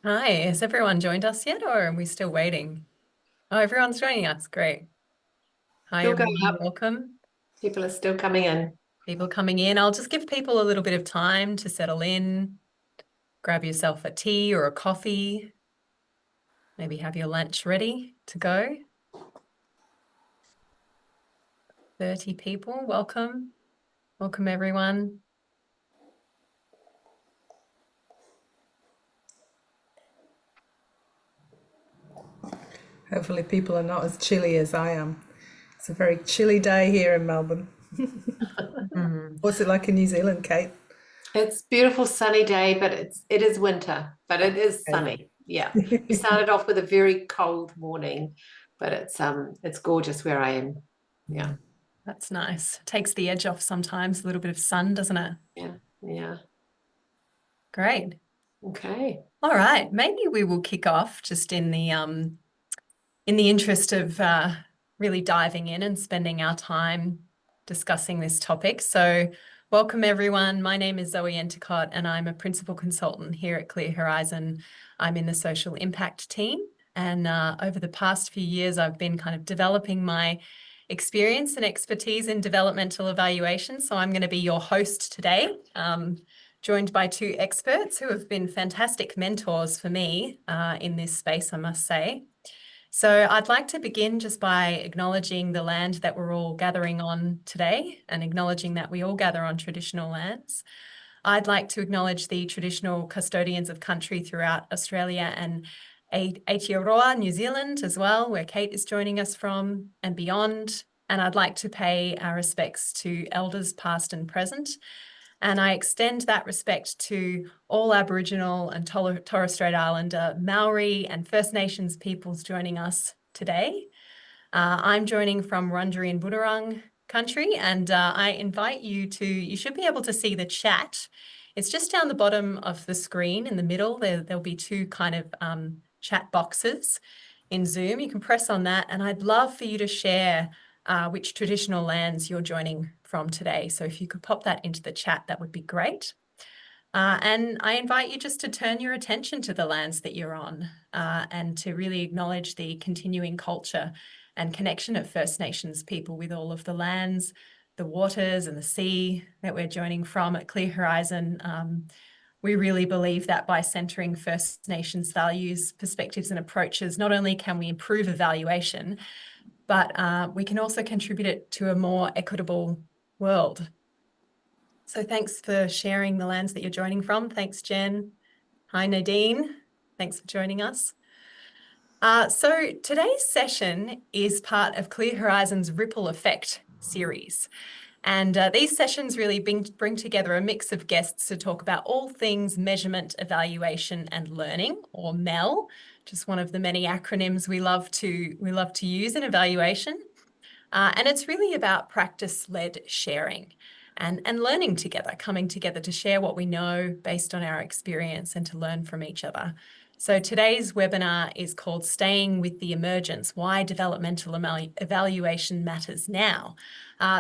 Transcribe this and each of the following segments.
Hi, has everyone joined us yet, or are we still waiting? Oh, everyone's joining us. Great. Hi, Still going everyone. up. Welcome. People are still coming in. People coming in. I'll just give people a little bit of time to settle in. Grab yourself a tea or a coffee. Maybe have your lunch ready to go. 30 people. Welcome. Welcome, everyone. Hopefully, people are not as chilly as I am. It's a very chilly day here in Melbourne. Mhm. What's it like in New Zealand, Kate? It's a beautiful sunny day, but it is winter, but it is sunny. Yeah. We started off with a very cold morning, but it's gorgeous where I am. Yeah. That's nice. Takes the edge off sometimes, a little bit of sun, doesn't it? Yeah. Yeah. Great. Okay. All right. Maybe we will kick off just in the interest of really diving in and spending our time discussing this topic. So, welcome everyone. My name is Zoe Enticott, and I'm a principal consultant here at Clear Horizon. I'm in the social impact team. And over the past few years, I've been kind of developing my experience and expertise in developmental evaluation. So, I'm going to be your host today. Joined by two experts who have been fantastic mentors for me in this space, I must say. So I'd like to begin just by acknowledging the land that we're all gathering on today and acknowledging that we all gather on traditional lands. I'd like to acknowledge the traditional custodians of country throughout Australia and Aotearoa, New Zealand as well, where Kate is joining us from and beyond. And I'd like to pay our respects to elders past and present. And I extend that respect to all Aboriginal and Torres Strait Islander, Maori and First Nations peoples joining us today. I'm joining from Wurundjeri and Boonwurrung country, and I invite you should be able to see the chat. It's just down the bottom of the screen in the middle. There'll be two kind of chat boxes in Zoom. You can press on that, and I'd love for you to share which traditional lands you're joining from today. So if you could pop that into the chat, that would be great. And I invite you just to turn your attention to the lands that you're on and to really acknowledge the continuing culture and connection of First Nations people with all of the lands, the waters and the sea that we're joining from at Clear Horizon. We really believe that by centering First Nations values, perspectives and approaches, not only can we improve evaluation, but we can also contribute it to a more equitable world. So thanks for sharing the lands that you're joining from. Thanks, Jen. Hi, Nadine. Thanks for joining us. So today's session is part of Clear Horizon's Ripple Effect series. And these sessions really bring together a mix of guests to talk about all things measurement, evaluation, and learning, or MEL, just one of the many acronyms we love to use in evaluation. And it's really about practice-led sharing and learning together, coming together to share what we know based on our experience and to learn from each other. So today's webinar is called Staying with the Emergence, Why Developmental Evaluation Matters Now.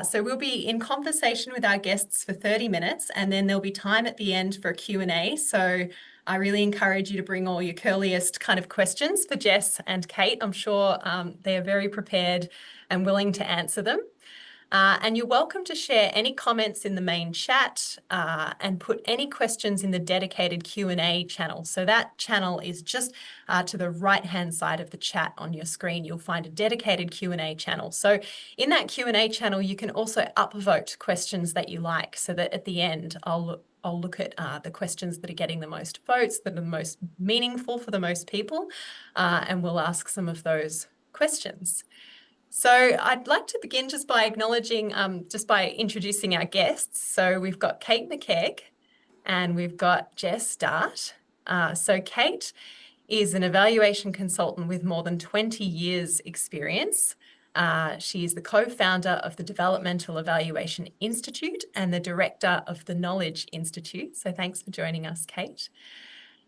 So we'll be in conversation with our guests for 30 minutes, and then there'll be time at the end for a Q&A. So I really encourage you to bring all your curliest kind of questions for Jess and Kate. I'm sure they are very prepared and willing to answer them. And you're welcome to share any comments in the main chat and put any questions in the dedicated Q&A channel. So that channel is just to the right-hand side of the chat on your screen. You'll find a dedicated Q&A channel. So in that Q&A channel, you can also upvote questions that you like so that at the end, I'll look at the questions that are getting the most votes, that are the most meaningful for the most people, and we'll ask some of those questions. So I'd like to begin just by acknowledging, just by introducing our guests. So we've got Kate McKegg and we've got Jess Dart. So Kate is an evaluation consultant with more than 20 years experience. She is the co-founder of the Developmental Evaluation Institute and the director of the Knowledge Institute. So thanks for joining us, Kate.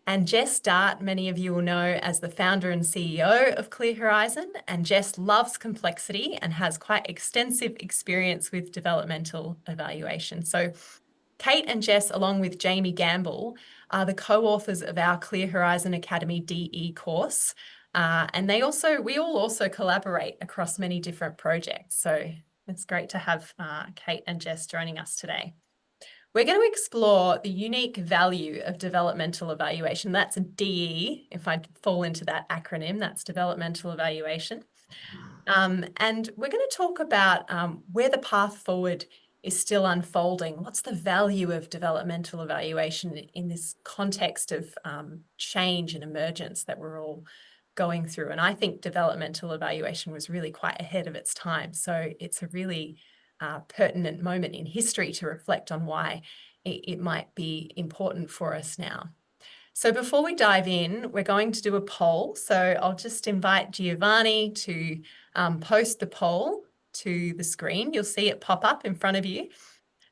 And Jess Dart, many of you will know as the founder and CEO of Clear Horizon. And Jess loves complexity and has quite extensive experience with developmental evaluation. So Kate and Jess, along with Jamie Gamble, are the co-authors of our Clear Horizon Academy DE course. And we all also collaborate across many different projects. So it's great to have Kate and Jess joining us today. We're going to explore the unique value of developmental evaluation. That's a DE. If I fall into that acronym, that's developmental evaluation. And we're going to talk about where the path forward is still unfolding. What's the value of developmental evaluation in this context of change and emergence that we're all going through? And I think developmental evaluation was really quite ahead of its time. So it's a really pertinent moment in history to reflect on why it might be important for us now. So before we dive in, we're going to do a poll. So I'll just invite Giovanni to post the poll to the screen. You'll see it pop up in front of you.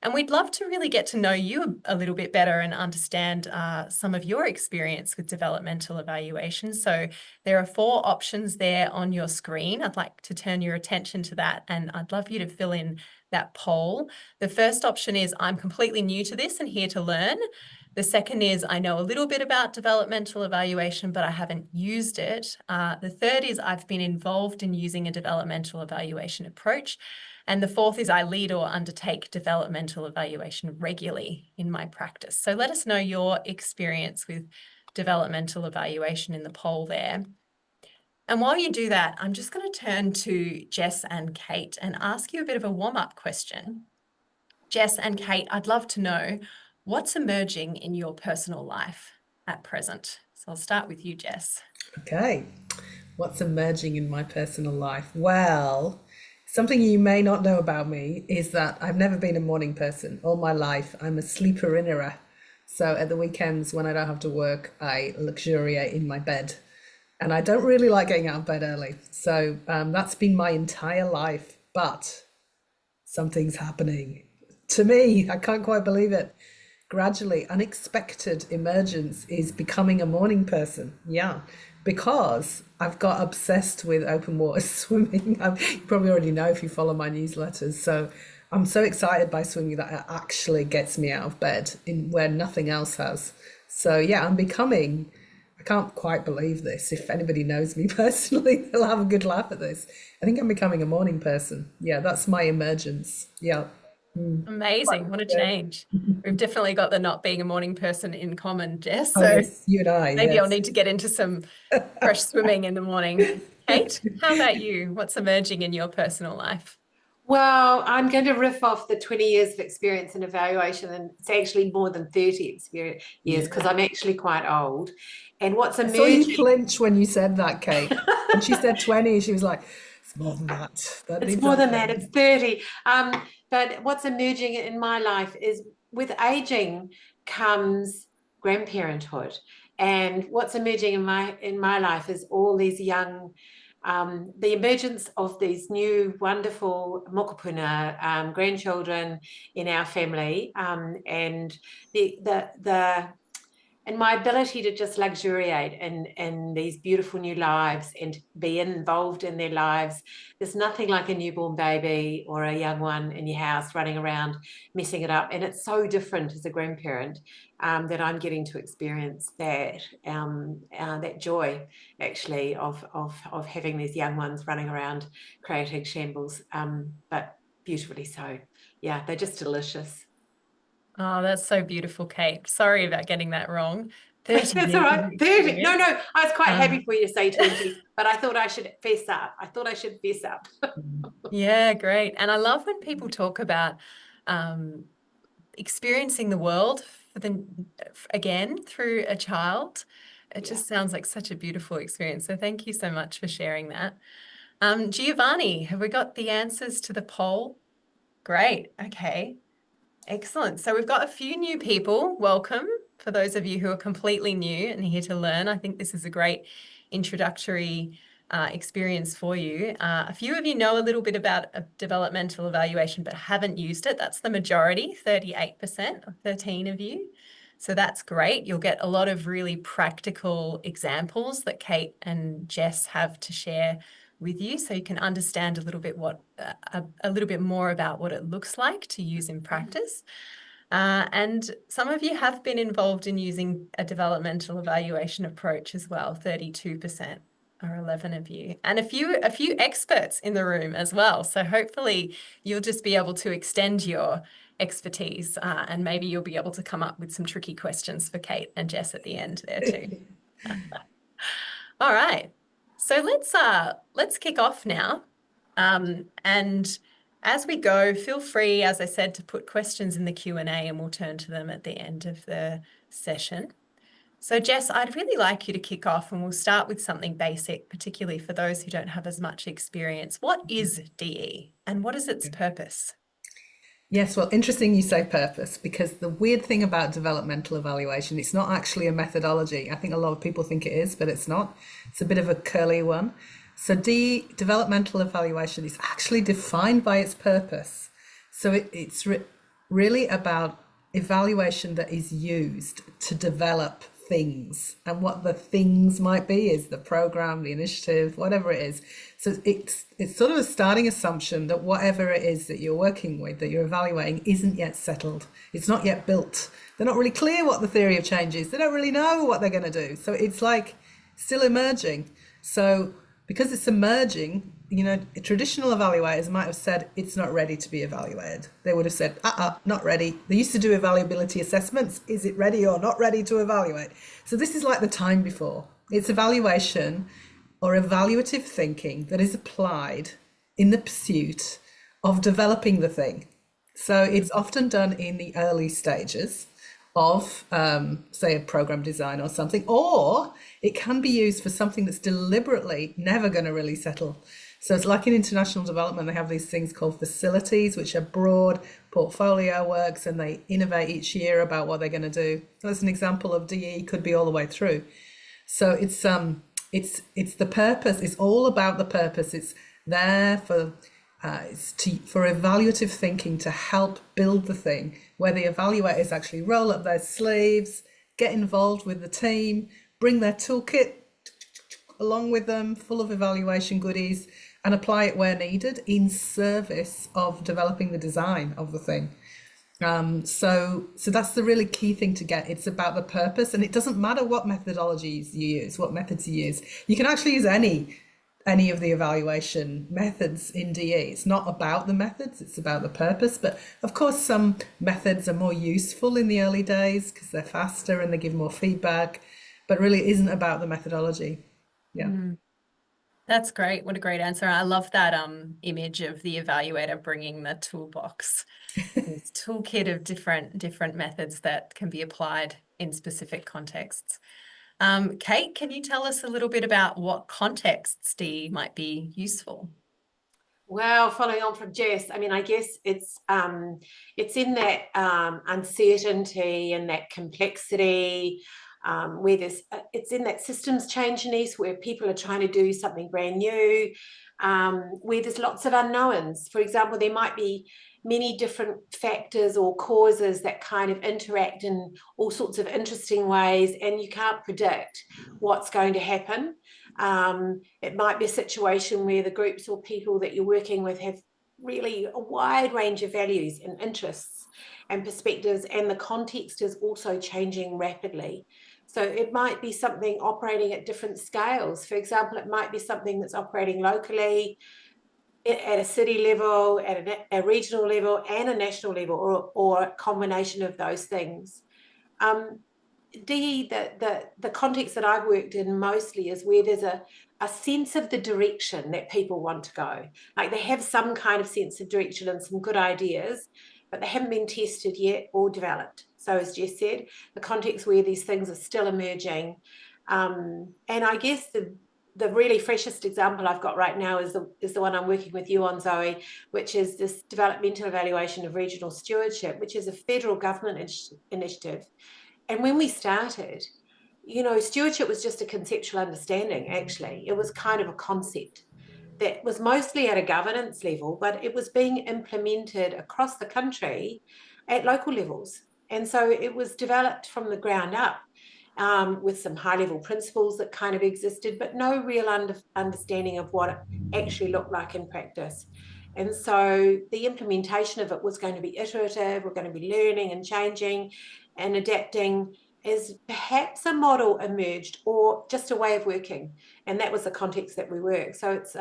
And we'd love to really get to know you a little bit better and understand some of your experience with developmental evaluation. So there are 4 options there on your screen. I'd like to turn your attention to that, and I'd love you to fill in that poll. The first option is, I'm completely new to this and here to learn. The second is, I know a little bit about developmental evaluation, but I haven't used it. The third is, I've been involved in using a developmental evaluation approach. And the fourth is, I lead or undertake developmental evaluation regularly in my practice. So let us know your experience with developmental evaluation in the poll there. And while you do that, I'm just going to turn to Jess and Kate and ask you a bit of a warm-up question. Jess and Kate, I'd love to know what's emerging in your personal life at present. So I'll start with you, Jess. Okay. What's emerging in my personal life? Well, something you may not know about me is that I've never been a morning person. All my life, I'm a sleeper-innerer. So at the weekends when I don't have to work, I luxuriate in my bed. And I don't really like getting out of bed early. So that's been my entire life. But something's happening. To me, I can't quite believe it. Gradually, unexpected emergence is becoming a morning person. Yeah, because I've got obsessed with open water swimming. You probably already know if you follow my newsletters. So I'm so excited by swimming that it actually gets me out of bed in where nothing else has. So yeah, I can't quite believe this. If anybody knows me personally, they'll have a good laugh at this. I think I'm becoming a morning person. Yeah, that's my emergence. Yeah. Amazing. What a change. We've definitely got the not being a morning person in common, Jess. Oh, So yes, you and I. maybe Yes. I'll need to get into some fresh swimming in the morning. Kate, how about you? What's emerging in your personal life? Well, I'm going to riff off the 20 years of experience in evaluation, and it's actually more than 30 years because I'm actually quite old. And what's I saw you emerging, flinch when you said that, Kate. When she said 20, she was like, it's more than that. it's more than that, it's 30. But what's emerging in my life is with aging comes grandparenthood. And what's emerging in my life is all these young, the emergence of these new wonderful mokopuna grandchildren in our family, and and my ability to just luxuriate in these beautiful new lives and be involved in their lives. There's nothing like a newborn baby or a young one in your house running around messing it up, and it's so different as a grandparent that I'm getting to experience that joy actually of having these young ones running around creating shambles, but beautifully so. Yeah, they're just delicious. Oh, that's so beautiful, Kate. Sorry about getting that wrong. 30 That's years all of right. 30. No, experience. I was quite happy for you to say 20, but I thought I should fess up. Yeah, great. And I love when people talk about experiencing the world again through a child. It just sounds like such a beautiful experience. So thank you so much for sharing that. Giovanni, have we got the answers to the poll? Great. Okay. Excellent. So we've got a few new people. Welcome. For those of you who are completely new and here to learn, I think this is a great introductory experience for you. A few of you know a little bit about developmental evaluation but haven't used it. That's the majority, 38% of 13 of you. So that's great. You'll get a lot of really practical examples that Kate and Jess have to share with you, so you can understand a little bit more about what it looks like to use in practice. And some of you have been involved in using a developmental evaluation approach as well, 32% or 11 of you, and a few experts in the room as well. So hopefully you'll just be able to extend your expertise, and maybe you'll be able to come up with some tricky questions for Kate and Jess at the end there too. All right, so let's kick off now, and as we go, feel free, as I said, to put questions in the Q&A, and we'll turn to them at the end of the session. So Jess, I'd really like you to kick off, and we'll start with something basic, particularly for those who don't have as much experience. What is DE and what is its purpose? Yes, well, interesting you say purpose, because the weird thing about developmental evaluation, it's not actually a methodology. I think a lot of people think it is, but it's not. It's a bit of a curly one. So developmental evaluation is actually defined by its purpose. So it's really about evaluation that is used to develop things, and what the things might be is the program, the initiative, whatever it is. So it's sort of a starting assumption that whatever it is that you're working with, that you're evaluating, isn't yet settled. It's not yet built. They're not really clear what the theory of change is. They don't really know what they're going to do. So it's like still emerging. So because it's emerging, traditional evaluators might have said it's not ready to be evaluated. They would have said, not ready. They used to do evaluability assessments. Is it ready or not ready to evaluate? So this is like the time before. It's evaluation or evaluative thinking that is applied in the pursuit of developing the thing. So it's often done in the early stages of, say, a program design or something, or it can be used for something that's deliberately never going to really settle. So it's like in international development, they have these things called facilities, which are broad portfolio works, and they innovate each year about what they're going to do. That's an example of DE, could be all the way through. So it's the purpose. It's all about the purpose. It's there for evaluative thinking to help build the thing, where the evaluators actually roll up their sleeves, get involved with the team, bring their toolkit along with them, full of evaluation goodies, and apply it where needed in service of developing the design of the thing. So that's the really key thing to get. It's about the purpose, and it doesn't matter what methodologies you use, what methods you use. You can actually use any of the evaluation methods in DE. It's not about the methods, it's about the purpose. But of course, some methods are more useful in the early days because they're faster and they give more feedback, but really it isn't about the methodology. Yeah. That's great. What a great answer. I love that image of the evaluator bringing the toolbox, this toolkit of different methods that can be applied in specific contexts. Kate, can you tell us a little bit about what contexts DE might be useful? Well, following on from Jess, I mean, I guess it's in that uncertainty and that complexity, where it's in that systems changiness, where people are trying to do something brand new, where there's lots of unknowns. For example, there might be many different factors or causes that kind of interact in all sorts of interesting ways, and you can't predict what's going to happen. It might be a situation where the groups or people that you're working with have really a wide range of values and interests and perspectives, and the context is also changing rapidly. So it might be something operating at different scales. For example, it might be something that's operating locally, at a city level, at a regional level, and a national level, or a combination of those things. The context that I've worked in mostly is where there's a sense of the direction that people want to go. Like they have some kind of sense of direction and some good ideas, but they haven't been tested yet or developed. So as Jess said, the context where these things are still emerging. And I guess the really freshest example I've got right now is the one I'm working with you on, Zoe, which is this developmental evaluation of regional stewardship, which is a federal government initiative. And when we started, stewardship was just a conceptual understanding, actually. It was kind of a concept that was mostly at a governance level, but it was being implemented across the country at local levels. And so it was developed from the ground up, with some high-level principles that kind of existed, but no real understanding of what it actually looked like in practice. And so the implementation of it was going to be iterative. We're going to be learning and changing and adapting as perhaps a model emerged or just a way of working. And that was the context that we work. So it's,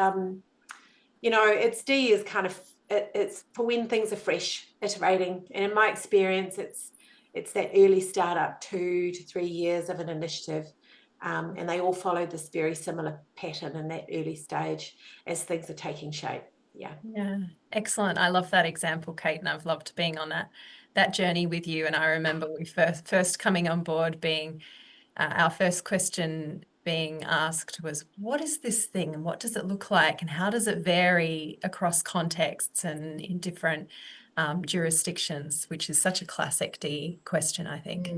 it's D is kind of, it's for when things are fresh, iterating. And in my experience, it's that early startup, 2 to 3 years of an initiative. And they all follow this very similar pattern in that early stage as things are taking shape. Yeah. Excellent. I love that example, Kate, and I've loved being on that journey with you. And I remember we first coming on board, being our first question being asked was, what is this thing and what does it look like and how does it vary across contexts and in different jurisdictions, which is such a classic D question, I think.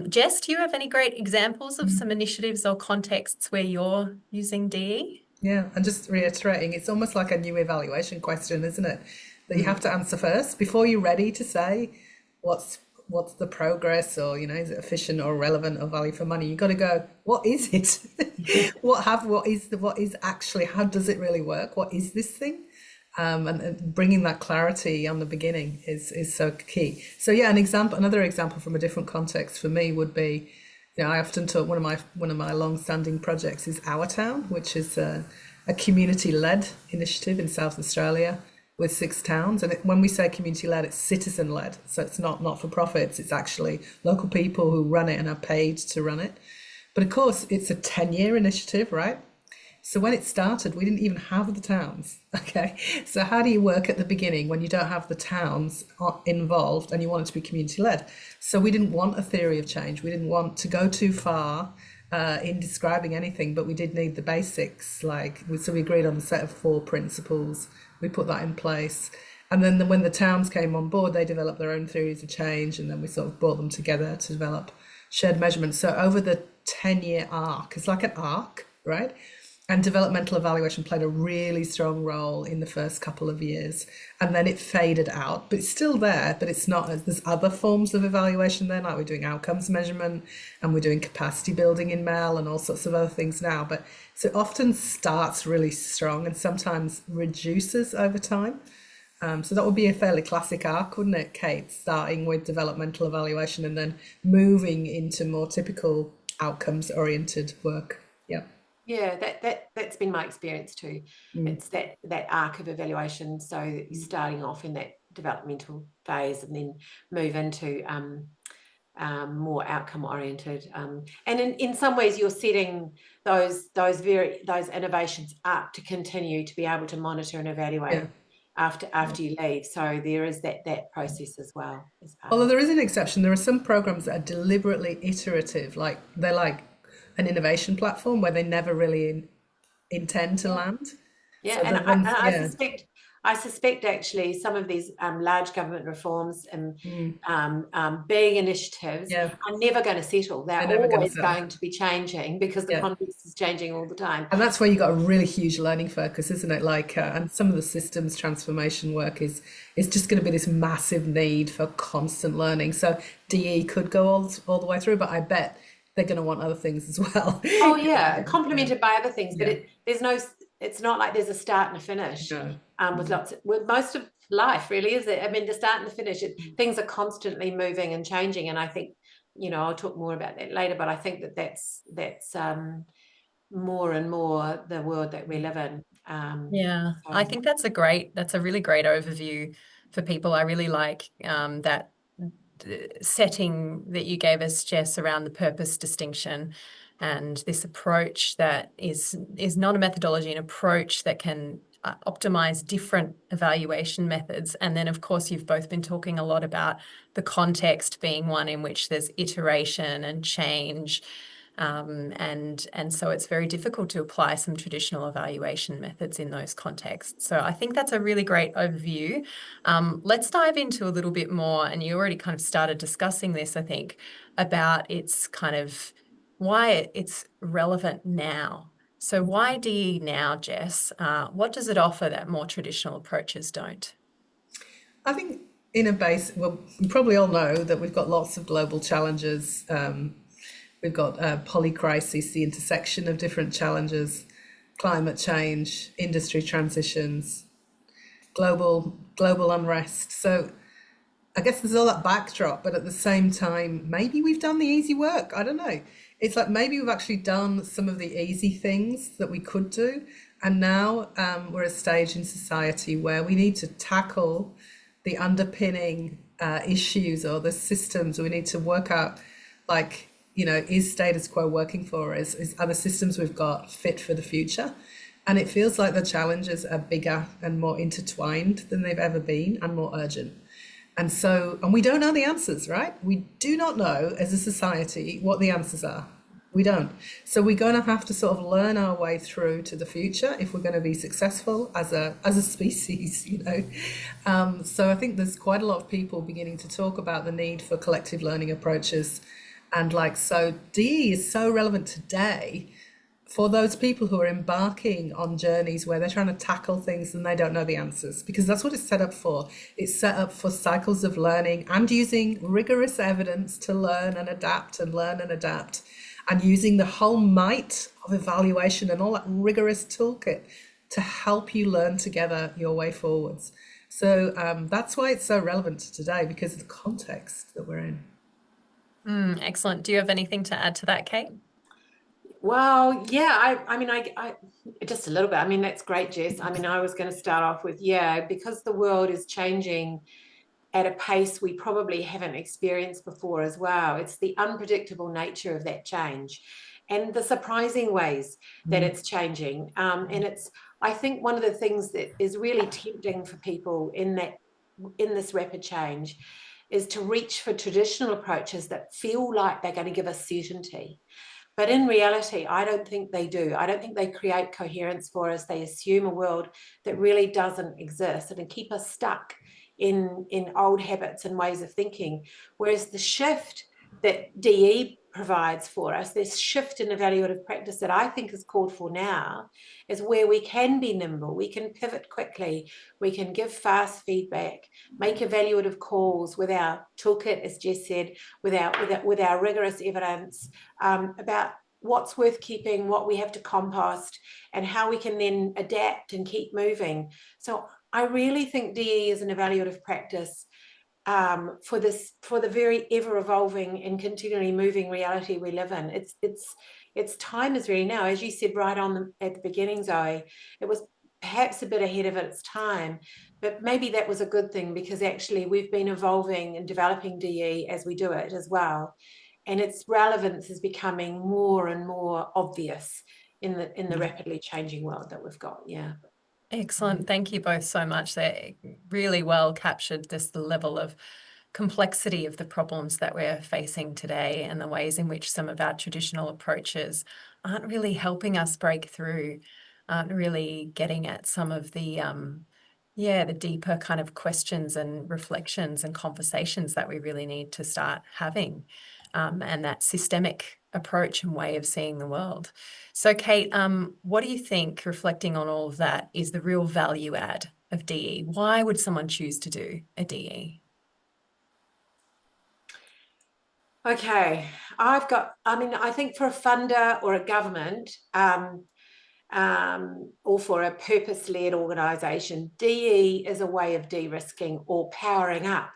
Jess, do you have any great examples of some initiatives or contexts where you're using DE? Yeah, and just reiterating, it's almost like a new evaluation question, isn't it? That you have to answer first before you're ready to say what's the progress, or is it efficient or relevant or value for money. You got to go, what is it? what is actually, how does it really work? What is this thing? And bringing that clarity on the beginning is so key. So yeah, another example from a different context for me would be, I often talk, one of my long-standing projects is Our Town, which is a community-led initiative in South Australia with 6 towns. And when we say community-led, it's citizen-led. So it's not for profits. It's actually local people who run it and are paid to run it. But of course, it's a 10-year initiative, right? So when it started, we didn't even have the towns. Okay. So how do you work at the beginning when you don't have the towns involved and you want it to be community led? So we didn't want a theory of change. We didn't want to go too far in describing anything, but we did need the basics. So we agreed on a set of 4 principles. We put that in place. And then when the towns came on board, they developed their own theories of change. And then we sort of brought them together to develop shared measurements. So over the 10-year arc, it's like an arc, right? And developmental evaluation played a really strong role in the first couple of years. And then it faded out, but it's still there, but it's not, there's other forms of evaluation there, like we're doing outcomes measurement and we're doing capacity building in MEL and all sorts of other things now. But so it often starts really strong and sometimes reduces over time. So that would be a fairly classic arc, wouldn't it, Kate? Starting with developmental evaluation and then moving into more typical outcomes oriented work. Yeah. Yeah, that's been my experience too. It's that arc of evaluation. So you're starting off in that developmental phase and then move into more outcome oriented. And in some ways, you're setting those innovations up to continue to be able to monitor and evaluate after you leave. So there is that process as well. Although there is an exception, there are some programs that are deliberately iterative, they're like an innovation platform where they never really intend to land. Yeah, so and I suspect actually some of these large government reforms and big initiatives are never going to settle. They're always going to be changing because the context is changing all the time. And that's where you got a really huge learning focus, isn't it? And some of the systems transformation work is just going to be this massive need for constant learning. So DE could go all the way through, but I bet they're going to want other things as well. Oh yeah, complemented by other things, but it's not like there's a start and a finish. With most of life, really, is it? I mean, the start and the finish, things are constantly moving and changing, and I think I'll talk more about that later. But I think that's more and more the world that we live in. I think that's a really great overview for people. I really like that setting that you gave us, Jess, around the purpose distinction and this approach that is not a methodology, an approach that can optimize different evaluation methods. And then, of course, you've both been talking a lot about the context being one in which there's iteration and change. And so it's very difficult to apply some traditional evaluation methods in those contexts. So I think that's a really great overview. Let's dive into a little bit more, and you already kind of started discussing this, I think, about its kind of why it's relevant now. So why DE now, Jess? What does it offer that more traditional approaches don't? I think we probably all know that we've got lots of global challenges. We've got polycrisis, the intersection of different challenges, climate change, industry transitions, global unrest. So I guess there's all that backdrop, but at the same time, maybe we've done the easy work. I don't know. It's like maybe we've actually done some of the easy things that we could do. And now we're at a stage in society where we need to tackle the underpinning issues or the systems. We need to work out, like, is status quo working for us? Are the systems we've got fit for the future? And it feels like the challenges are bigger and more intertwined than they've ever been and more urgent. And we don't know the answers, right? We do not know as a society what the answers are. We don't. So we're going to have to sort of learn our way through to the future if we're going to be successful as a species, So I think there's quite a lot of people beginning to talk about the need for collective learning approaches. And so DE is so relevant today for those people who are embarking on journeys where they're trying to tackle things and they don't know the answers, because that's what it's set up for. It's set up for cycles of learning and using rigorous evidence to learn and adapt and using the whole might of evaluation and all that rigorous toolkit to help you learn together your way forwards. So that's why it's so relevant to today, because of the context that we're in. Excellent. Do you have anything to add to that, Kate? Well, yeah, I just a little bit. I mean, that's great, Jess. I mean, I was going to start off with, because the world is changing at a pace we probably haven't experienced before as well. It's the unpredictable nature of that change and the surprising ways that it's changing. And I think one of the things that is really tempting for people in this rapid change is to reach for traditional approaches that feel like they're going to give us certainty. But in reality, I don't think they do. I don't think they create coherence for us. They assume a world that really doesn't exist and keep us stuck in old habits and ways of thinking. Whereas the shift that DE provides for us, this shift in evaluative practice that I think is called for now, is where we can be nimble, we can pivot quickly, we can give fast feedback, make evaluative calls with our toolkit, as Jess said, with our rigorous evidence about what's worth keeping, what we have to compost, and how we can then adapt and keep moving. So I really think DE is an evaluative practice for the very ever-evolving and continually moving reality we live in. Its time is really now. As you said right at the beginning, Zoe, it was perhaps a bit ahead of its time, but maybe that was a good thing, because actually we've been evolving and developing DE as we do it as well. And its relevance is becoming more and more obvious in the rapidly changing world that we've got. Yeah. Excellent. Thank you both so much. They really well captured the level of complexity of the problems that we're facing today and the ways in which some of our traditional approaches aren't really helping us break through, aren't really getting at some of the deeper kind of questions and reflections and conversations that we really need to start having, and that systemic approach and way of seeing the world. So, Kate, what do you think, reflecting on all of that, is the real value add of DE? Why would someone choose to do a DE? Okay, I think for a funder or a government, or for a purpose-led organisation, DE is a way of de-risking or powering up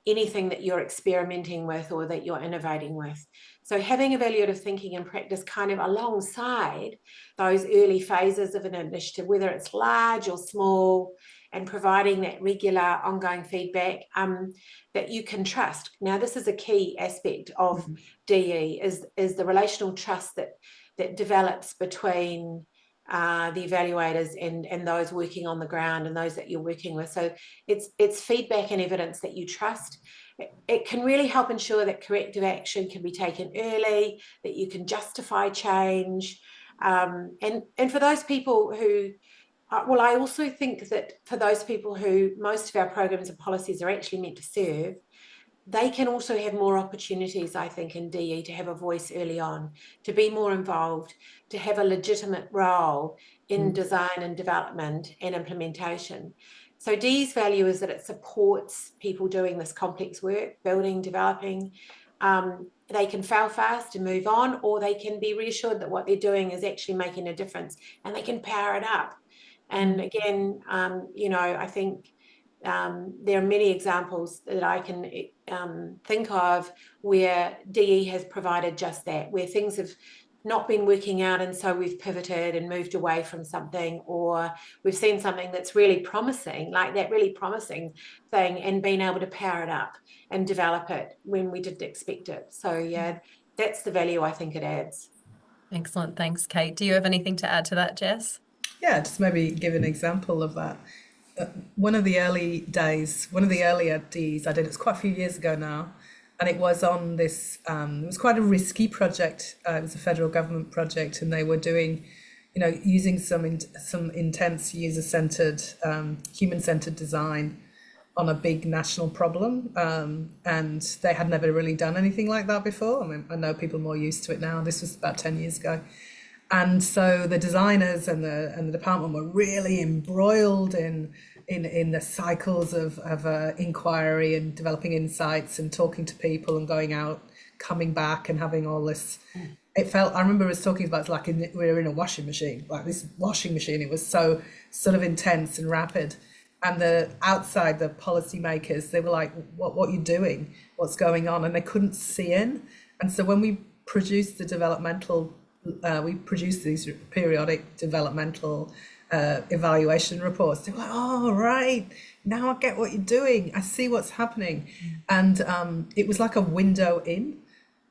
anything that you're experimenting with or that you're innovating with. So having evaluative thinking and practice kind of alongside those early phases of an initiative, whether it's large or small, and providing that regular ongoing feedback that you can trust. Now, this is a key aspect of DE, is the relational trust that develops between the evaluators and those working on the ground and those that you're working with. So it's feedback and evidence that you trust. It can really help ensure that corrective action can be taken early, that you can justify change. And for those people who, I also think that for those people who most of our programs and policies are actually meant to serve, they can also have more opportunities, I think, in DE to have a voice early on, to be more involved, to have a legitimate role in design and development and implementation. So DE's value is that it supports people doing this complex work, building, developing. They can fail fast and move on, or they can be reassured that what they're doing is actually making a difference, and they can power it up. And again, I think there are many examples that I can think of where DE has provided just that, where things have not been working out, and so we've pivoted and moved away from something, or we've seen something that's really promising, like that really promising thing, and been able to power it up and develop it when we didn't expect it. So yeah, that's the value I think it adds. Excellent. Thanks, Kate. Do you have anything to add to that, Jess? Yeah, just maybe give an example of that. One of the earlier Ds I did, it's quite a few years ago now, and it was on this, it was quite a risky project. It was a federal government project, and they were doing, using some intense user-centered, human-centered design on a big national problem, and they had never really done anything like that before. I mean, I know people are more used to it now. This was about 10 years ago. And so the designers and the department were really embroiled in the cycles of inquiry and developing insights and talking to people and going out, coming back and having all this. I remember us talking about, like, we were in a washing machine, like this washing machine. It was so sort of intense and rapid. And the policymakers, they were like, what are you doing? What's going on? And they couldn't see in. And so when we produced these periodic developmental evaluation reports, they were like, oh, right, now I get what you're doing. I see what's happening. And it was like a window in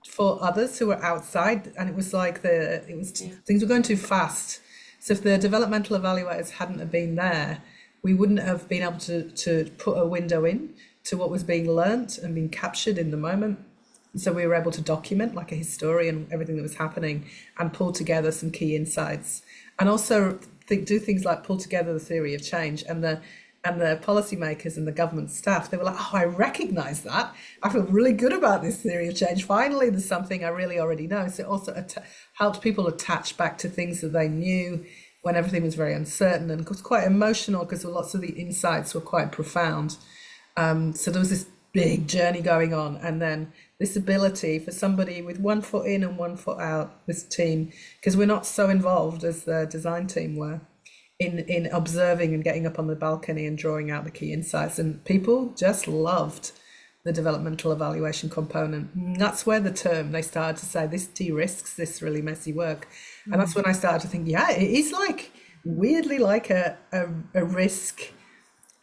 for others who were outside. And it was like things were going too fast. So if the developmental evaluators hadn't have been there, we wouldn't have been able to put a window in to what was being learnt and being captured in the moment. So we were able to document, like a historian, everything that was happening and pull together some key insights. And also do things like pull together the theory of change. And the policymakers and the government staff, they were like, oh, I recognise that. I feel really good about this theory of change. Finally, there's something I really already know. So it also helped people attach back to things that they knew when everything was very uncertain, and it was quite emotional because lots of the insights were quite profound. So there was this big journey going on, and then this ability for somebody with 1 foot in and 1 foot out, this team, because we're not so involved as the design team were, in observing and getting up on the balcony and drawing out the key insights. And people just loved the developmental evaluation component. And that's where they started to say, this de-risks this really messy work. And that's when I started to think, yeah, it is like weirdly like a risk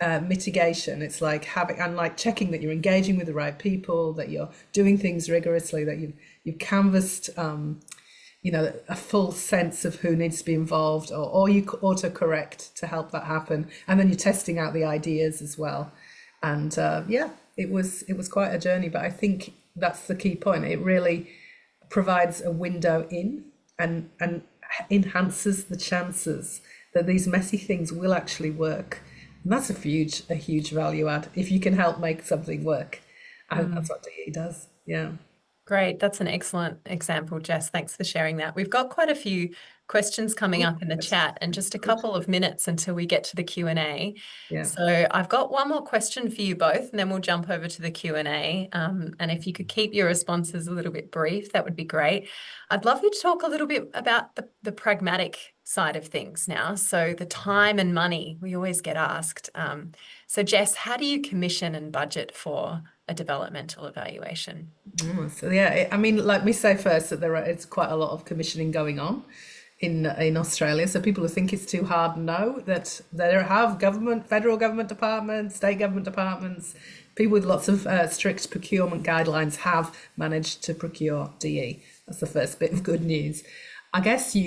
mitigation. It's like checking that you're engaging with the right people, that you're doing things rigorously, that you've canvassed a full sense of who needs to be involved, or you auto-correct to help that happen, and then you're testing out the ideas as well. And it was quite a journey, but I think that's the key point. It really provides a window in and enhances the chances that these messy things will actually work. And that's a huge value add if you can help make something work. And that's what DE does. Yeah. Great. That's an excellent example, Jess. Thanks for sharing that. We've got quite a few questions coming up in the chat, and just a couple of minutes until we get to the Q&A. Yeah. So I've got one more question for you both, and then we'll jump over to the Q&A. And if you could keep your responses a little bit brief, that would be great. I'd love you to talk a little bit about the pragmatic side of things now. So the time and money, we always get asked. So Jess, how do you commission and budget for a developmental evaluation? So yeah, I mean, let me say first that it's quite a lot of commissioning going on in Australia. So people who think it's too hard know that there have federal government departments, state government departments, people with lots of strict procurement guidelines have managed to procure DE. That's the first bit of good news. I guess it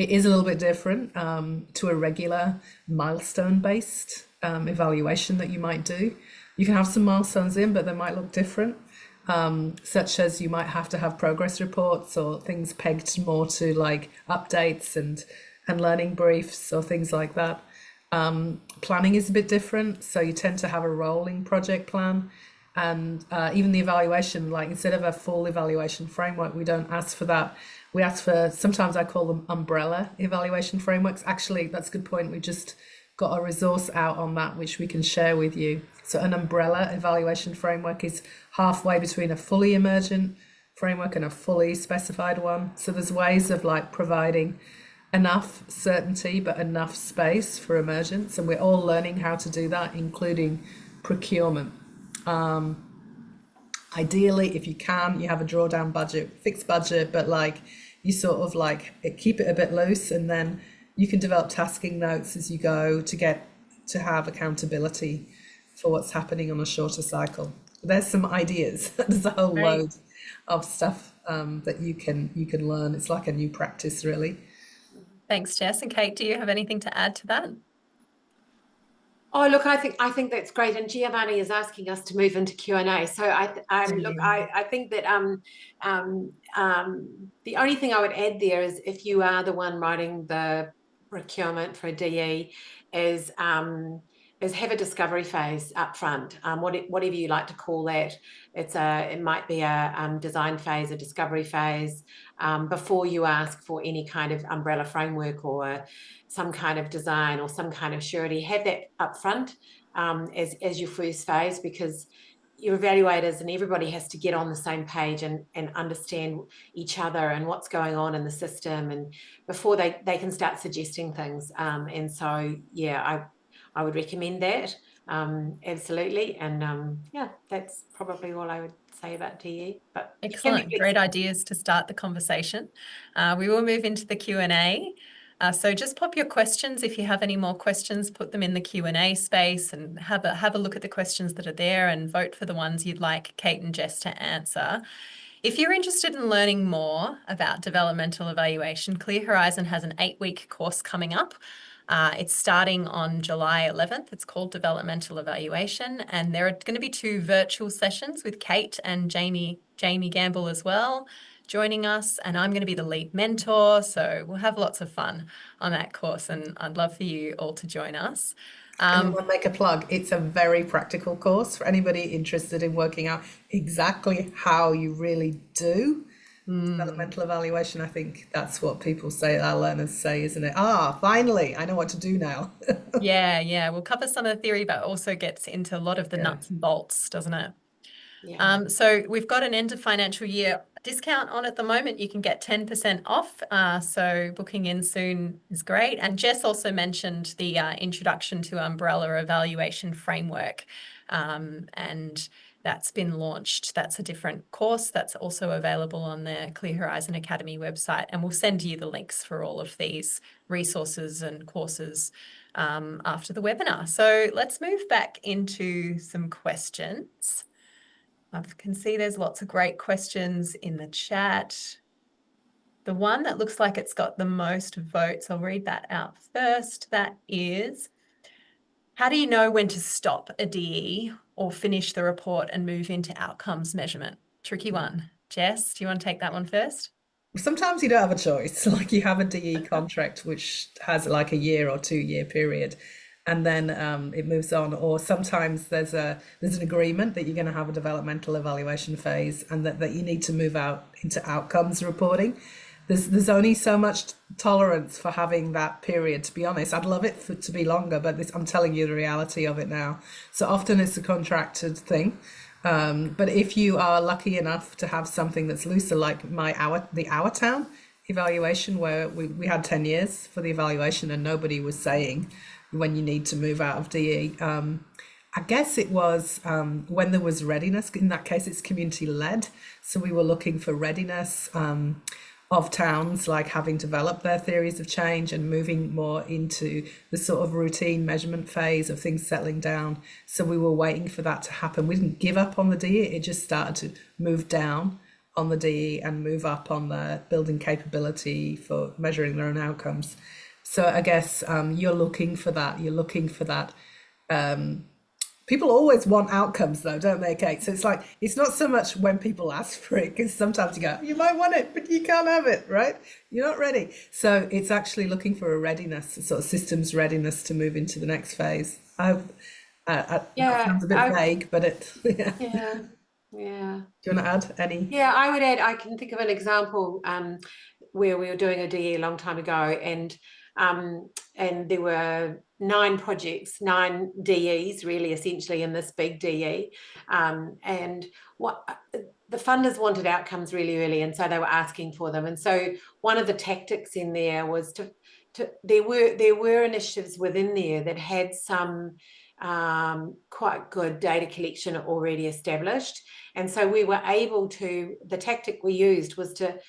is a little bit different to a regular milestone-based evaluation that you might do. You can have some milestones in, but they might look different, such as you might have to have progress reports or things pegged more to like updates and learning briefs or things like that. Planning is a bit different, so you tend to have a rolling project plan. And even the evaluation, like instead of a full evaluation framework, we don't ask for that. We ask for, sometimes I call them umbrella evaluation frameworks. Actually, that's a good point. We just got a resource out on that, which we can share with you. So an umbrella evaluation framework is halfway between a fully emergent framework and a fully specified one. So there's ways of like providing enough certainty but enough space for emergence, and we're all learning how to do that, including procurement. Ideally, if you can, you have a drawdown budget, fixed budget, but like you sort of like keep it a bit loose, and then you can develop tasking notes as you go to get to have accountability for what's happening on a shorter cycle. There's some ideas. There's a whole Great. load of stuff that you can learn. It's like a new practice, really. Thanks, Jess. And Kate, do you have anything to add to that? Oh, look, I think that's great, and Giovanni is asking us to move into Q&A. So I think that the only thing I would add there is, if you are the one writing the procurement for a DE, is have a discovery phase up front, whatever you like to call that. It might be a design phase, a discovery phase, before you ask for any kind of umbrella framework or some kind of design or some kind of surety. Have that up front as your first phase, because your evaluators and everybody has to get on the same page and understand each other and what's going on in the system, and before they can start suggesting things. And so, yeah, I would recommend that, absolutely. And yeah, that's probably all I would say about DE. But Excellent. Great ideas to start the conversation. We will move into the Q&A. So just pop your questions. If you have any more questions, put them in the Q&A space and have a look at the questions that are there and vote for the ones you'd like Kate and Jess to answer. If you're interested in learning more about developmental evaluation, Clear Horizon has an 8-week course coming up. It's starting on July 11th. It's called Developmental Evaluation, and there are going to be 2 virtual sessions with Kate and Jamie Gamble as well joining us, and I'm going to be the lead mentor, so we'll have lots of fun on that course, and I'd love for you all to join us. And I want to make a plug. It's a very practical course for anybody interested in working out exactly how you really do developmental evaluation. I think that's what people say, our learners say, isn't it? Finally, I know what to do now. Yeah. We'll cover some of the theory, but also gets into a lot of the nuts and bolts, doesn't it? yeah. So we've got an end of financial year discount on at the moment. You can get 10% off. So booking in soon is great. And Jess also mentioned the introduction to umbrella evaluation framework. And that's been launched. That's a different course that's also available on the Clear Horizon Academy website. And we'll send you the links for all of these resources and courses after the webinar. So let's move back into some questions. I can see there's lots of great questions in the chat. The one that looks like it's got the most votes, I'll read that out first. That is, how do you know when to stop a DE or finish the report and move into outcomes measurement? Tricky one. Jess, do you want to take that one first? Sometimes you don't have a choice. Like you have a DE contract which has like a year or 2-year period, and then it moves on. Or sometimes there's an agreement that you're going to have a developmental evaluation phase, and that you need to move out into outcomes reporting. There's only so much tolerance for having that period. To be honest, I'd love it to be longer, but I'm telling you the reality of it now. So often it's a contracted thing. But if you are lucky enough to have something that's looser, like the Our Town evaluation, where we had 10 years for the evaluation and nobody was saying when you need to move out of DE. I guess it was when there was readiness. In that case, it's community led. So we were looking for readiness of towns, like having developed their theories of change and moving more into the sort of routine measurement phase of things settling down. So we were waiting for that to happen. We didn't give up on the DE, it just started to move down on the DE and move up on the building capability for measuring their own outcomes. So I guess you're looking for that. People always want outcomes though, don't they, Kate? So it's like, it's not so much when people ask for it, because sometimes you go, you might want it, but you can't have it, right? You're not ready. So it's actually looking for a readiness, a sort of systems readiness to move into the next phase. That sounds a bit vague, but Yeah. Do you want to add any? Yeah, I would add, I can think of an example where we were doing a DE a long time ago, and there were 9 projects, 9 DEs really essentially in this big DE, and what the funders wanted outcomes really early, and so they were asking for them. And so one of the tactics in there was there were initiatives within there that had some quite good data collection already established. And so we were able to, the tactic we used was to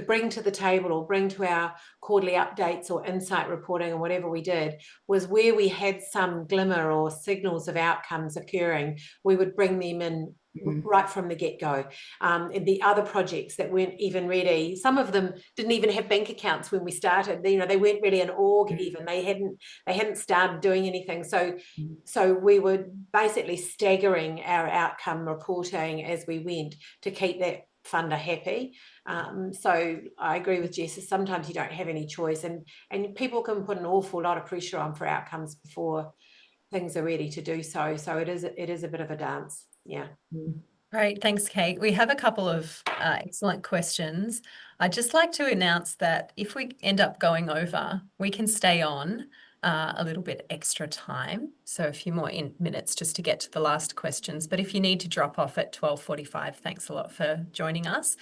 bring to the table, or bring to our quarterly updates or insight reporting or whatever we did, was where we had some glimmer or signals of outcomes occurring, we would bring them in right from the get-go. And the other projects that weren't even ready, some of them didn't even have bank accounts when we started. They weren't really an org even. They hadn't started doing anything. So we were basically staggering our outcome reporting as we went to keep that funder happy. So I agree with Jess, sometimes you don't have any choice, and people can put an awful lot of pressure on for outcomes before things are ready to do so. So it is a bit of a dance. Yeah. Great, thanks, Kate. We have a couple of excellent questions. I'd just like to announce that if we end up going over, we can stay on a little bit extra time, so a few more minutes just to get to the last questions. But if you need to drop off at 12:45, thanks a lot for joining us.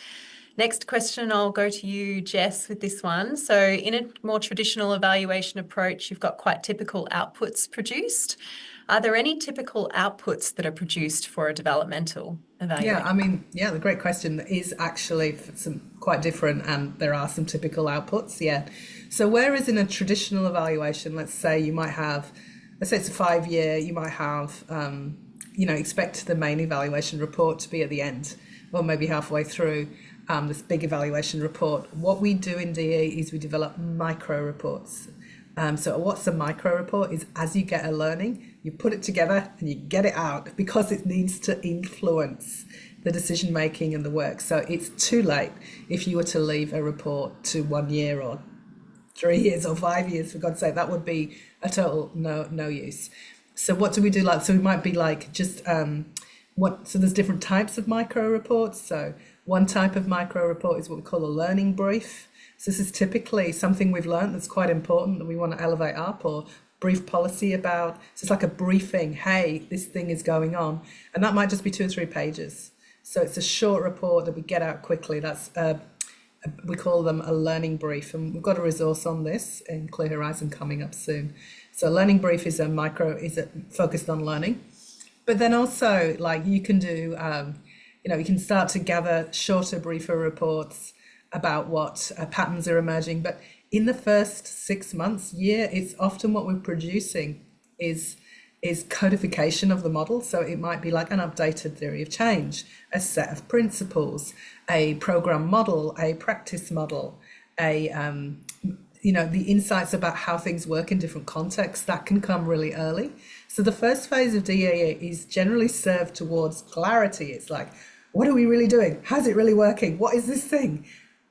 Next question, I'll go to you, Jess, with this one. So in a more traditional evaluation approach, you've got quite typical outputs produced. Are there any typical outputs that are produced for a developmental evaluation? Yeah, I mean, the great question. There is actually some quite different, and there are some typical outputs, yeah. So whereas in a traditional evaluation, let's say you might have, let's say it's a 5-year, you might have, expect the main evaluation report to be at the end, or maybe halfway through this big evaluation report. What we do in DE is we develop micro reports. So what's a micro report is, as you get a learning, you put it together and you get it out, because it needs to influence the decision making and the work. So it's too late if you were to leave a report to 1 year or 3 years or 5 years, for God's sake. That would be a total no use. So what do we do? So we might be like just so there's different types of micro reports. So one type of micro report is what we call a learning brief. So this is typically something we've learned that's quite important that we want to elevate up, or brief policy about. So it's like a briefing. Hey, this thing is going on. And that might just be 2 or 3 pages. So it's a short report that we get out quickly. That's we call them a learning brief. And we've got a resource on this in Clear Horizon coming up soon. So a learning brief is focused on learning. But then also, like, you can do, you can start to gather shorter, briefer reports about what patterns are emerging. But in the first 6 months, it's often what we're producing is codification of the model. So it might be like an updated theory of change, a set of principles, a program model, a practice model, the insights about how things work in different contexts. That can come really early. So the first phase of DEA is generally served towards clarity. It's like, what are we really doing? How's it really working? What is this thing?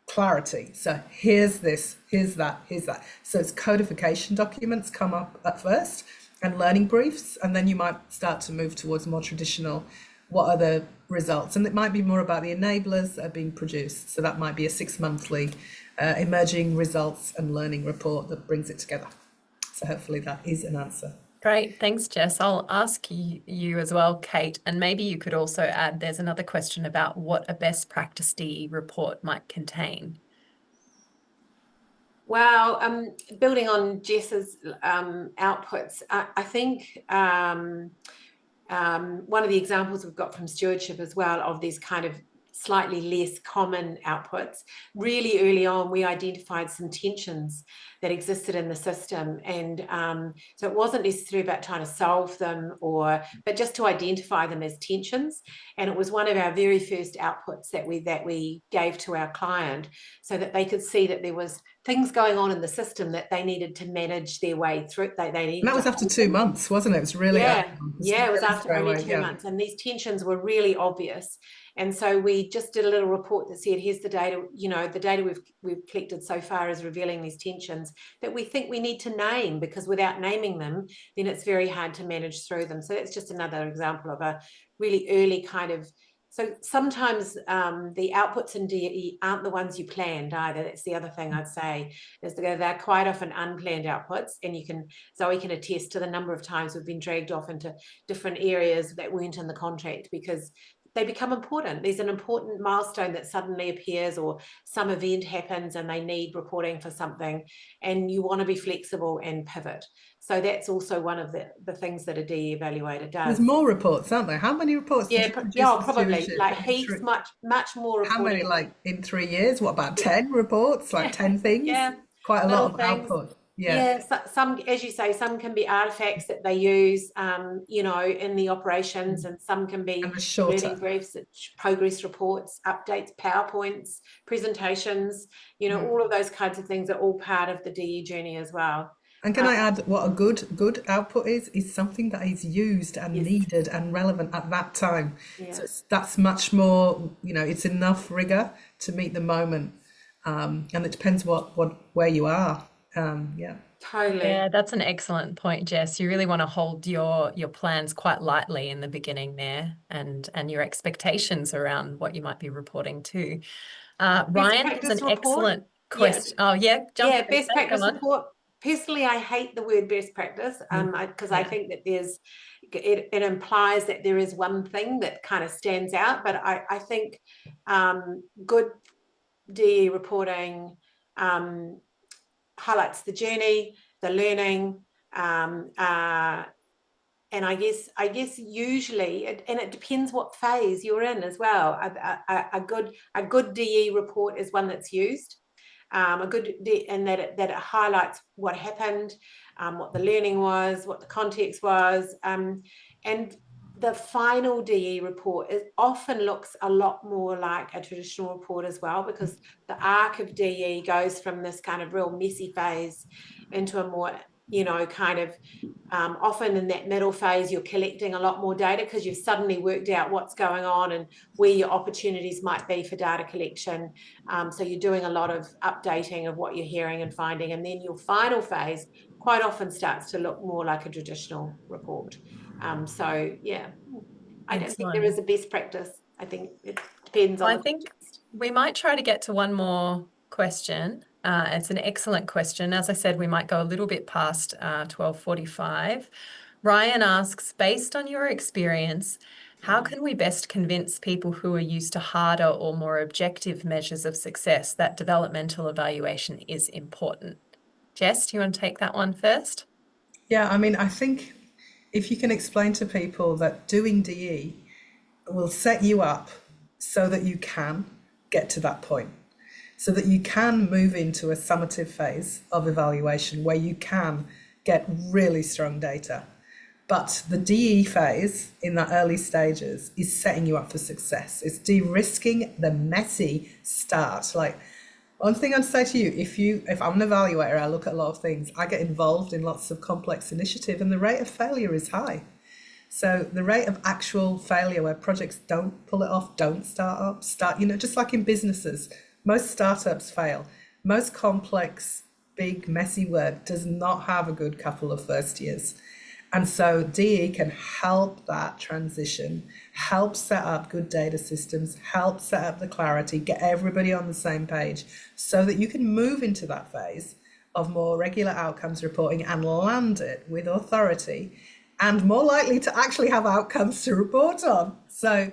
Clarity. So here's this, here's that, here's that. So it's codification documents come up at first, and learning briefs, and then you might start to move towards more traditional, what are the results? And it might be more about the enablers that are being produced. So that might be a 6-monthly emerging results and learning report that brings it together. So hopefully that is an answer. Great, thanks, Jess. I'll ask you as well, Kate, and maybe you could also add, there's another question about what a best practice DE report might contain. Well, building on Jess's outputs, I think one of the examples we've got from stewardship as well of these kind of slightly less common outputs, really early on we identified some tensions that existed in the system, and so it wasn't necessarily about trying to solve them, but just to identify them as tensions. And it was one of our very first outputs that we gave to our client, so that they could see that there was things going on in the system that they needed to manage their way through. They needed. And that was after 2 months, wasn't it? It was really it was after only 2 months, and these tensions were really obvious. And so we just did a little report that said, here's the data, the data we've collected so far is revealing these tensions that we think we need to name, because without naming them, then it's very hard to manage through them. So that's just another example of a really early kind of. So sometimes the outputs in DE aren't the ones you planned either. That's the other thing I'd say, is that they're quite often unplanned outputs, and Zoe can attest to the number of times we've been dragged off into different areas that weren't in the contract because they become important. There's an important milestone that suddenly appears, or some event happens and they need reporting for something, and you want to be flexible and pivot. So that's also one of the things that a DE evaluator does. There's more reports, aren't there? How many reports did you produce this probably stewardship? like heaps, much more reporting. How many, like in 3 years? What, about 10 reports? Like 10 things? Yeah. Quite a Little lot of things. output. Yeah, some, as you say, some can be artifacts that they use, you know, in the operations, and some can be learning briefs, progress reports, updates, PowerPoints, presentations, you know, all of those kinds of things are all part of the DE journey as well. And can I add, what a good output is something that is used and needed and relevant at that time. Yeah. So that's much more, you know, it's enough rigor to meet the moment, and it depends where you are. Yeah. Totally. Yeah, that's an excellent point, Jess. You really want to hold your plans quite lightly in the beginning there, and your expectations around what you might be reporting to. Ryan has an excellent question. Yeah. Oh yeah, best practice report. Personally, I hate the word best practice, because I think that it implies that there is one thing that kind of stands out. But I think good DE reporting highlights the journey, the learning, and I guess usually, and it depends what phase you're in as well. A good DE report is one that's used, and that it highlights what happened, what the learning was, what the context was, and the final DE report often looks a lot more like a traditional report as well, because the arc of DE goes from this kind of real messy phase into a more, you know, kind of often in that middle phase, you're collecting a lot more data because you've suddenly worked out what's going on and where your opportunities might be for data collection. So you're doing a lot of updating of what you're hearing and finding. And then your final phase quite often starts to look more like a traditional report. So, yeah, I don't think there is a best practice. I think it depends on I think we might try to get to one more question. It's an excellent question. As I said, we might go a little bit past 12:45. Ryan asks, based on your experience, how can we best convince people who are used to harder or more objective measures of success that developmental evaluation is important? Jess, do you want to take that one first? Yeah, I mean, I think if you can explain to people that doing DE will set you up so that you can get to that point, so that you can move into a summative phase of evaluation where you can get really strong data. But the DE phase in that early stages is setting you up for success. It's de-risking the messy start. Like, one thing I'd say to you, if I'm an evaluator, I look at a lot of things. I get involved in lots of complex initiative, and the rate of failure is high. So the rate of actual failure where projects don't pull it off, don't start, you know, just like in businesses, most startups fail. Most complex, big, messy work does not have a good couple of first years. And so DE can help that transition, help set up good data systems, help set up the clarity, get everybody on the same page so that you can move into that phase of more regular outcomes reporting and land it with authority and more likely to actually have outcomes to report on. So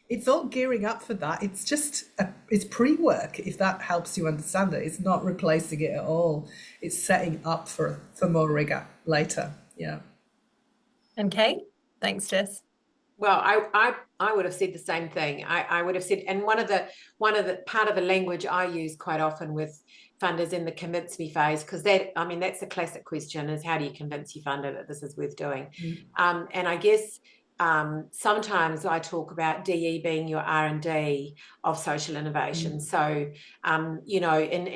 it's all gearing up for that. It's just, it's pre-work, if that helps you understand it. It's not replacing it at all. It's setting up for more rigor later. Yeah. And Kate? Thanks, Jess. Well, I would have said the same thing. I would have said, and one of the part of the language I use quite often with funders in the convince me phase, because that's the classic question, is how do you convince your funder that this is worth doing? And I guess sometimes I talk about DE being your R&D of social innovation. So, you know, in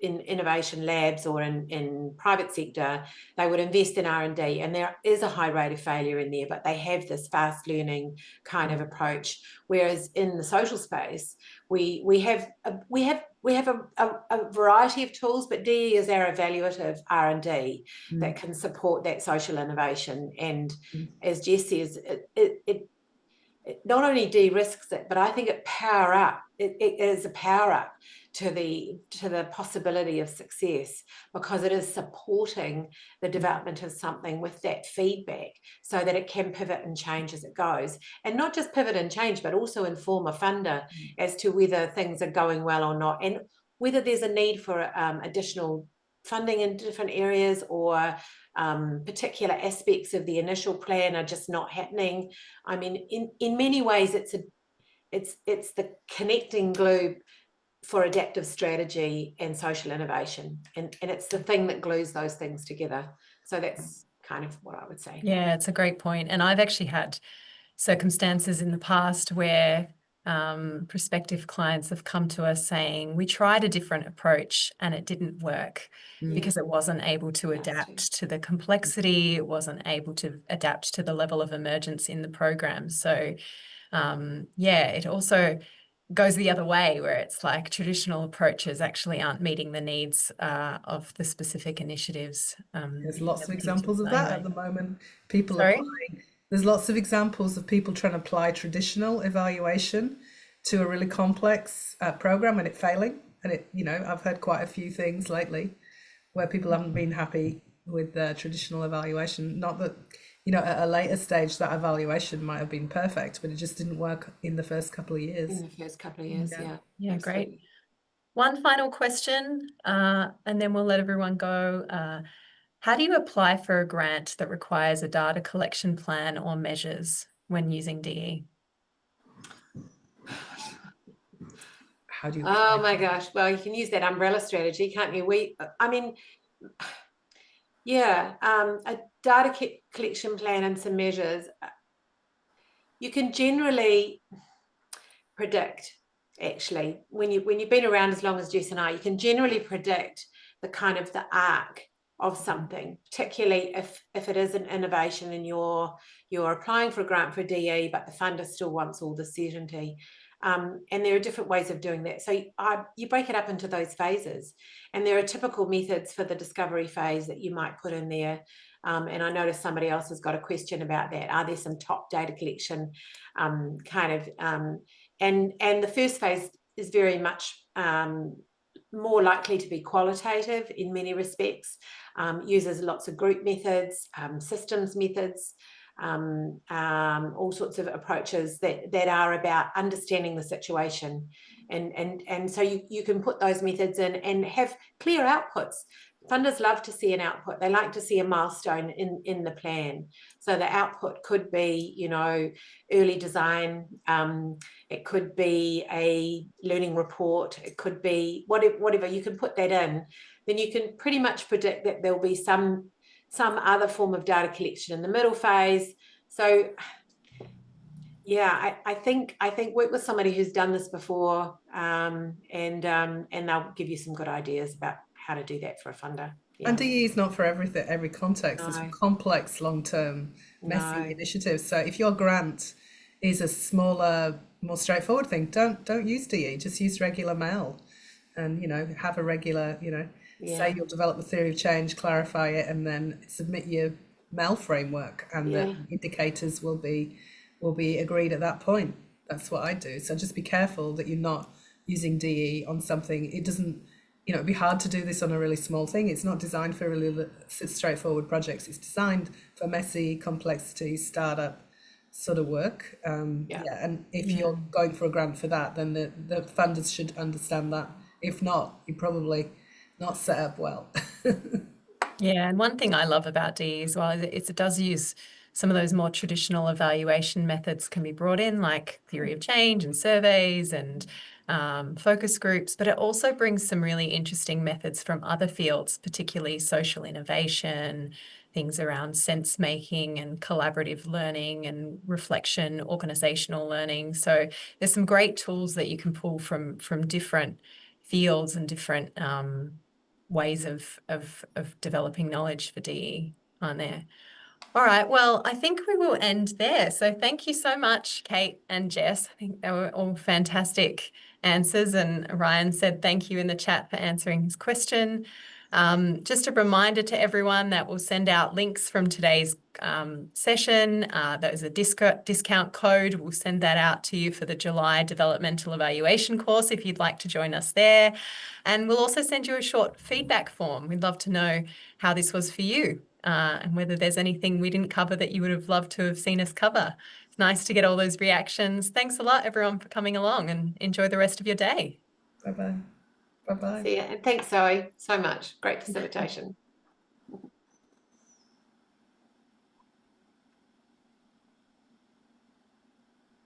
innovation labs or in private sector, they would invest in R&D, and there is a high rate of failure in there, but they have this fast learning kind of approach. Whereas in the social space, we have a variety of tools, but DE is our evaluative R&D that can support that social innovation. And as Jess says, it not only de-risks it, but I think it is a power up, to the possibility of success, because it is supporting the development of something with that feedback so that it can pivot and change as it goes. And not just pivot and change, but also inform a funder as to whether things are going well or not, and whether there's a need for additional funding in different areas, or particular aspects of the initial plan are just not happening. I mean, in many ways, it's the connecting glue for adaptive strategy and social innovation, and it's the thing that glues those things together. So that's kind of what I would say. Yeah, it's a great point. And I've actually had circumstances in the past where prospective clients have come to us saying, we tried a different approach and it didn't work because it wasn't able to adapt to the complexity, it wasn't able to adapt to the level of emergence in the program. So yeah, it also goes the other way, where it's like traditional approaches actually aren't meeting the needs of the specific initiatives. There's lots of examples of that at the moment. People Sorry? applying. There's lots of examples of people trying to apply traditional evaluation to a really complex program and it failing. And it, you know, I've heard quite a few things lately where people haven't been happy with traditional evaluation. Not that, you know, at a later stage that evaluation might have been perfect, but it just didn't work in the first couple of years. In the first couple of years, yeah. Yeah, absolutely. great. One final question, and then we'll let everyone go. How do you apply for a grant that requires a data collection plan or measures when using DE? How do you? Oh my gosh! Well, you can use that umbrella strategy, can't you? I mean, yeah, a data collection plan and some measures. You can generally predict, actually, when you've been around as long as Jess and I, you can generally predict the kind of the arc of something, particularly if it is an innovation and you're applying for a grant for DE, but the funder still wants all the certainty. And there are different ways of doing that. So you break it up into those phases, and there are typical methods for the discovery phase that you might put in there. And I noticed somebody else has got a question about that. Are there some top data collection and the first phase is very much more likely to be qualitative in many respects, uses lots of group methods, systems methods, all sorts of approaches that are about understanding the situation. And so you can put those methods in and have clear outputs. Funders love to see an output. They like to see a milestone in the plan. So the output could be, you know, early design. It could be a learning report. It could be whatever. You can put that in. Then you can pretty much predict that there'll be some other form of data collection in the middle phase. So yeah, I think work with somebody who's done this before, and they'll give you some good ideas about how to do that for a funder. Yeah. And DE is not for every context. It's for complex, long-term, messy No. initiatives. So if your grant is a smaller, more straightforward thing, don't use DE. Just use regular mail, and, you know, have a regular, you know, say you'll develop the theory of change, clarify it, and then submit your mail framework, and the indicators will be agreed at that point. That's what I do. So just be careful that you're not using DE on something. It doesn't, you know, it'd be hard to do this on a really small thing. It's not designed for really straightforward projects. It's designed for messy, complexity, startup sort of work. And if you're going for a grant for that, then the funders should understand that. If not, you're probably not set up well. Yeah, and one thing I love about DE as well is it does use some of those more traditional evaluation methods can be brought in, like theory of change and surveys and focus groups, but it also brings some really interesting methods from other fields, particularly social innovation, things around sense making and collaborative learning and reflection, organizational learning. So there's some great tools that you can pull from different fields and different ways of developing knowledge for DE, aren't there? All right, well, I think we will end there. So thank you so much, Kate and Jess. I think they were all fantastic answers, and Ryan said thank you in the chat for answering his question. Just a reminder to everyone that we'll send out links from today's session. There's a discount code. We'll send that out to you for the July Developmental Evaluation course if you'd like to join us there. And we'll also send you a short feedback form. We'd love to know how this was for you and whether there's anything we didn't cover that you would have loved to have seen us cover. It's nice to get all those reactions. Thanks a lot, everyone, for coming along, and enjoy the rest of your day. Bye-bye. Bye-bye. See ya. And thanks, Zoe, so much. Great facilitation.